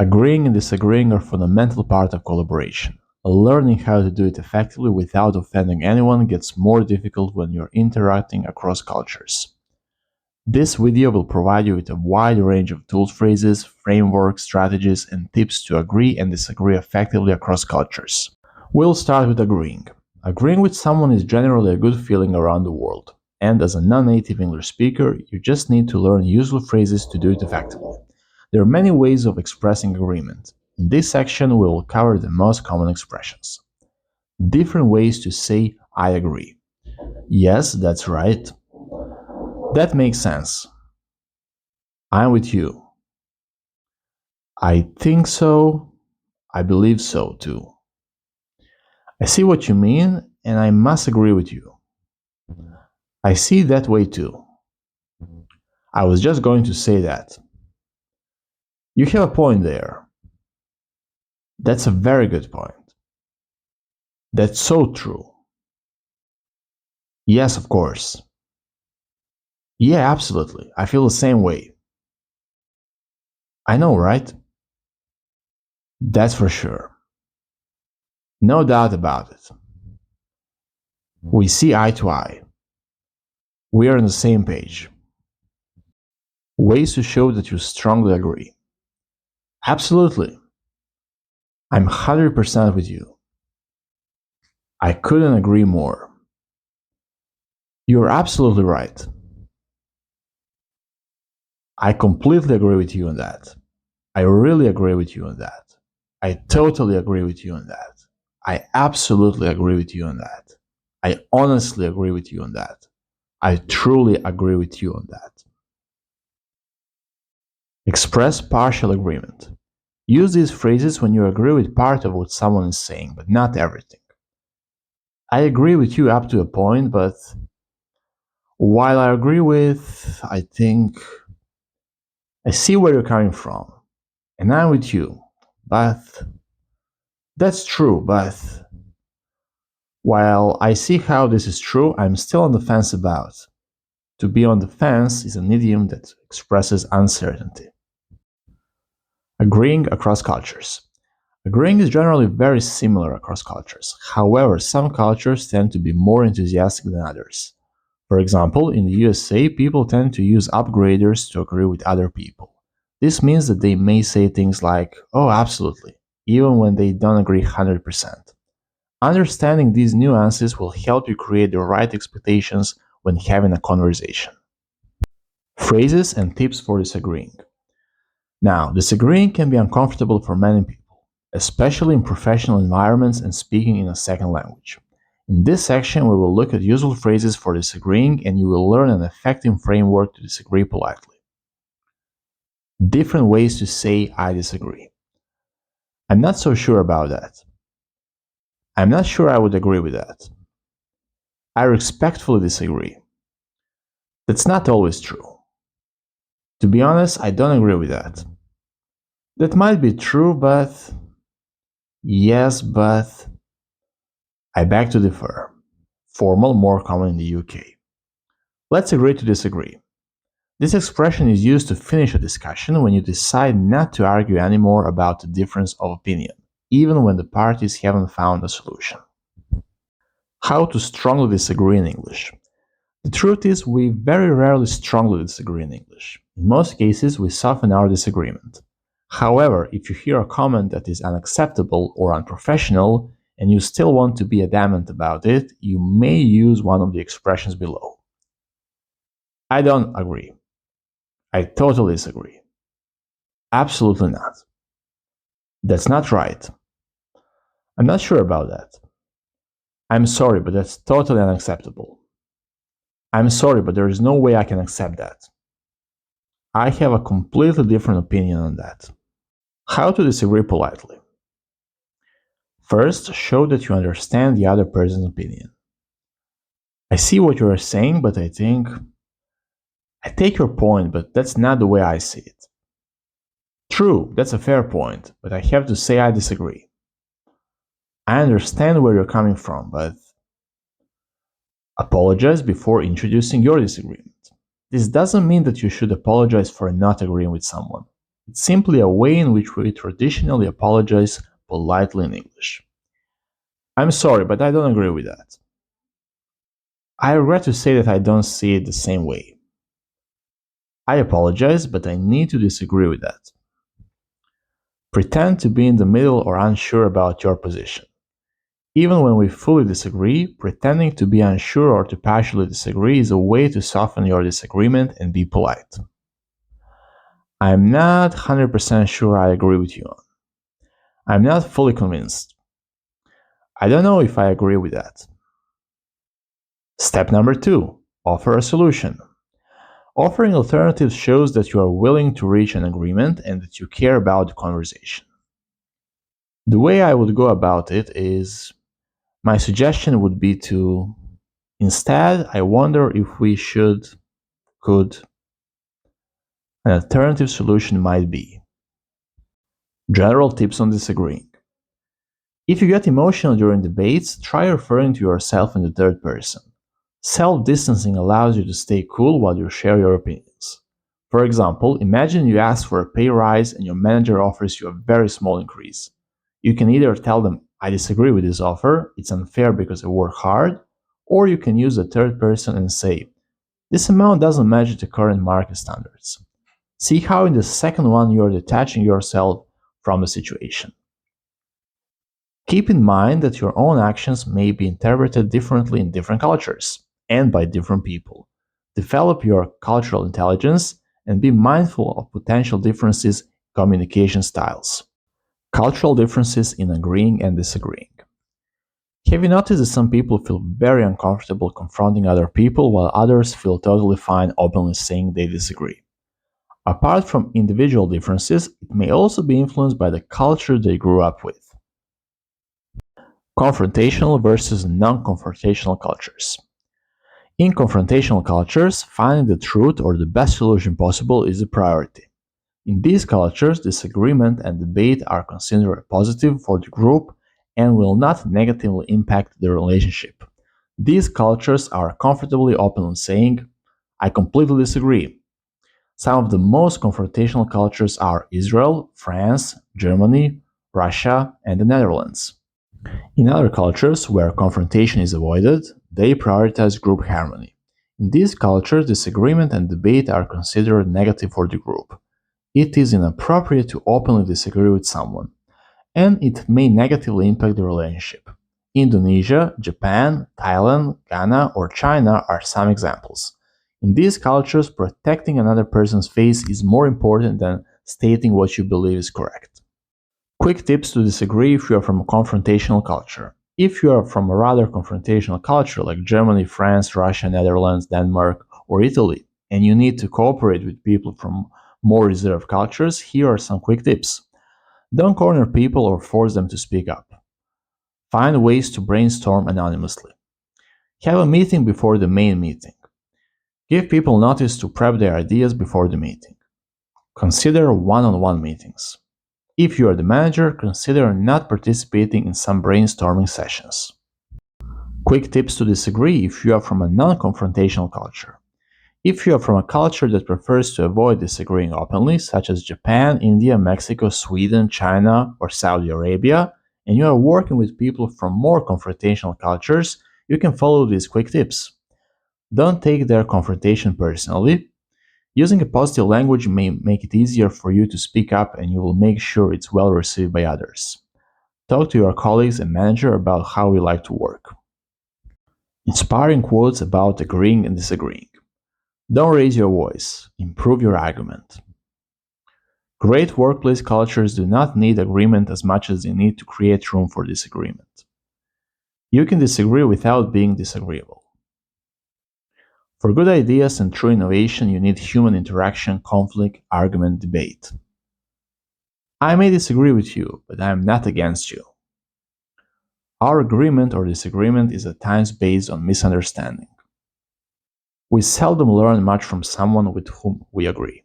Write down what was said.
Agreeing and disagreeing are a fundamental part of collaboration. Learning how to do it effectively without offending anyone gets more difficult when you're interacting across cultures. This video will provide you with a wide range of tools, phrases, frameworks, strategies, and tips to agree and disagree effectively across cultures. We'll start with agreeing. Agreeing with someone is generally a good feeling around the world, and as a non-native English speaker, you just need to learn useful phrases to do it effectively. There are many ways of expressing agreement. In this section, we will cover the most common expressions. Different ways to say I agree. Yes, that's right. That makes sense. I'm with you. I think so. I believe so too. I see what you mean, and I must agree with you. I see it that way too. I was just going to say that. You have a point there. That's a very good point. That's so true. Yes, of course. Yeah, absolutely. I feel the same way. I know, right? That's for sure. No doubt about it. We see eye to eye. We are on the same page. Ways to show that you strongly agree. Absolutely. I'm 100% with you. I couldn't agree more. You're absolutely right. I completely agree with you on that. I really agree with you on that. I totally agree with you on that. I absolutely agree with you on that. I honestly agree with you on that. I truly agree with you on that. Express partial agreement. Use these phrases when you agree with part of what someone is saying, but not everything. I agree with you up to a point, but while I agree with, I think, I see where you're coming from, and I'm with you, but that's true, but while I see how this is true, I'm still on the fence about. To be on the fence is an idiom that expresses uncertainty. Agreeing across cultures. Agreeing is generally very similar across cultures. However, some cultures tend to be more enthusiastic than others. For example, in the USA, people tend to use upgraders to agree with other people. This means that they may say things like, oh, absolutely, even when they don't agree 100%. Understanding these nuances will help you create the right expectations when having a conversation. Phrases and tips for disagreeing. Now, disagreeing can be uncomfortable for many people, especially in professional environments and speaking in a second language. In this section, we will look at useful phrases for disagreeing, and you will learn an effective framework to disagree politely. Different ways to say I disagree. I'm not so sure about that. I'm not sure I would agree with that. I respectfully disagree. That's not always true. To be honest, I don't agree with that. That might be true, but yes, but I beg to differ. Formal, more common in the UK. Let's agree to disagree. This expression is used to finish a discussion when you decide not to argue anymore about the difference of opinion, even when the parties haven't found a solution. How to strongly disagree in English. The truth is, we very rarely strongly disagree in English. In most cases, we soften our disagreement. However, if you hear a comment that is unacceptable or unprofessional, and you still want to be adamant about it, you may use one of the expressions below. I don't agree. I totally disagree. Absolutely not. That's not right. I'm not sure about that. I'm sorry, but that's totally unacceptable. I'm sorry, but there is no way I can accept that. I have a completely different opinion on that. How to disagree politely. First, show that you understand the other person's opinion. I see what you are saying, but I think I take your point, but that's not the way I see it. True, that's a fair point, but I have to say I disagree. I understand where you're coming from, but apologize before introducing your disagreement. This doesn't mean that you should apologize for not agreeing with someone. It's simply a way in which we traditionally apologize politely in English. I'm sorry, but I don't agree with that. I regret to say that I don't see it the same way. I apologize, but I need to disagree with that. Pretend to be in the middle or unsure about your position. Even when we fully disagree, pretending to be unsure or to partially disagree is a way to soften your disagreement and be polite. I'm not 100% sure I agree with you on. I'm not fully convinced. I don't know if I agree with that. Step number 2. Offer a solution. Offering alternatives shows that you are willing to reach an agreement and that you care about the conversation. The way I would go about it is my suggestion would be to instead, I wonder if we could, an alternative solution might be. General tips on disagreeing. If you get emotional during debates, try referring to yourself in the third person. Self-distancing allows you to stay cool while you share your opinions. For example, imagine you ask for a pay rise and your manager offers you a very small increase. You can either tell them, I disagree with this offer, it's unfair because I work hard, or you can use the third person and say, this amount doesn't match the current market standards. See how in the second one you are detaching yourself from the situation. Keep in mind that your own actions may be interpreted differently in different cultures and by different people. Develop your cultural intelligence and be mindful of potential differences in communication styles. Cultural differences in agreeing and disagreeing. Have you noticed that some people feel very uncomfortable confronting other people while others feel totally fine openly saying they disagree? Apart from individual differences, it may also be influenced by the culture they grew up with. Confrontational versus non-confrontational cultures. In confrontational cultures, finding the truth or the best solution possible is a priority. In these cultures, disagreement and debate are considered positive for the group and will not negatively impact the relationship. These cultures are comfortably open in saying, I completely disagree. Some of the most confrontational cultures are Israel, France, Germany, Russia, and the Netherlands. In other cultures, where confrontation is avoided, they prioritize group harmony. In these cultures, disagreement and debate are considered negative for the group. It is inappropriate to openly disagree with someone, and it may negatively impact the relationship. Indonesia, Japan, Thailand, Ghana, or China are some examples. In these cultures, protecting another person's face is more important than stating what you believe is correct. Quick tips to disagree if you are from a confrontational culture. If you are from a rather confrontational culture like Germany, France, Russia, Netherlands, Denmark, or Italy, and you need to cooperate with people from more reserved cultures, here are some quick tips. Don't corner people or force them to speak up. Find ways to brainstorm anonymously. Have a meeting before the main meeting. Give people notice to prep their ideas before the meeting. Consider one-on-one meetings. If you are the manager, consider not participating in some brainstorming sessions. Quick tips to disagree if you are from a non-confrontational culture. If you are from a culture that prefers to avoid disagreeing openly, such as Japan, India, Mexico, Sweden, China, or Saudi Arabia, and you are working with people from more confrontational cultures, you can follow these quick tips. Don't take their confrontation personally. Using a positive language may make it easier for you to speak up and you will make sure it's well received by others. Talk to your colleagues and manager about how you like to work. Inspiring quotes about agreeing and disagreeing. Don't raise your voice. Improve your argument. Great workplace cultures do not need agreement as much as they need to create room for disagreement. You can disagree without being disagreeable. For good ideas and true innovation, you need human interaction, conflict, argument, debate. I may disagree with you, but I am not against you. Our agreement or disagreement is at times based on misunderstanding. We seldom learn much from someone with whom we agree.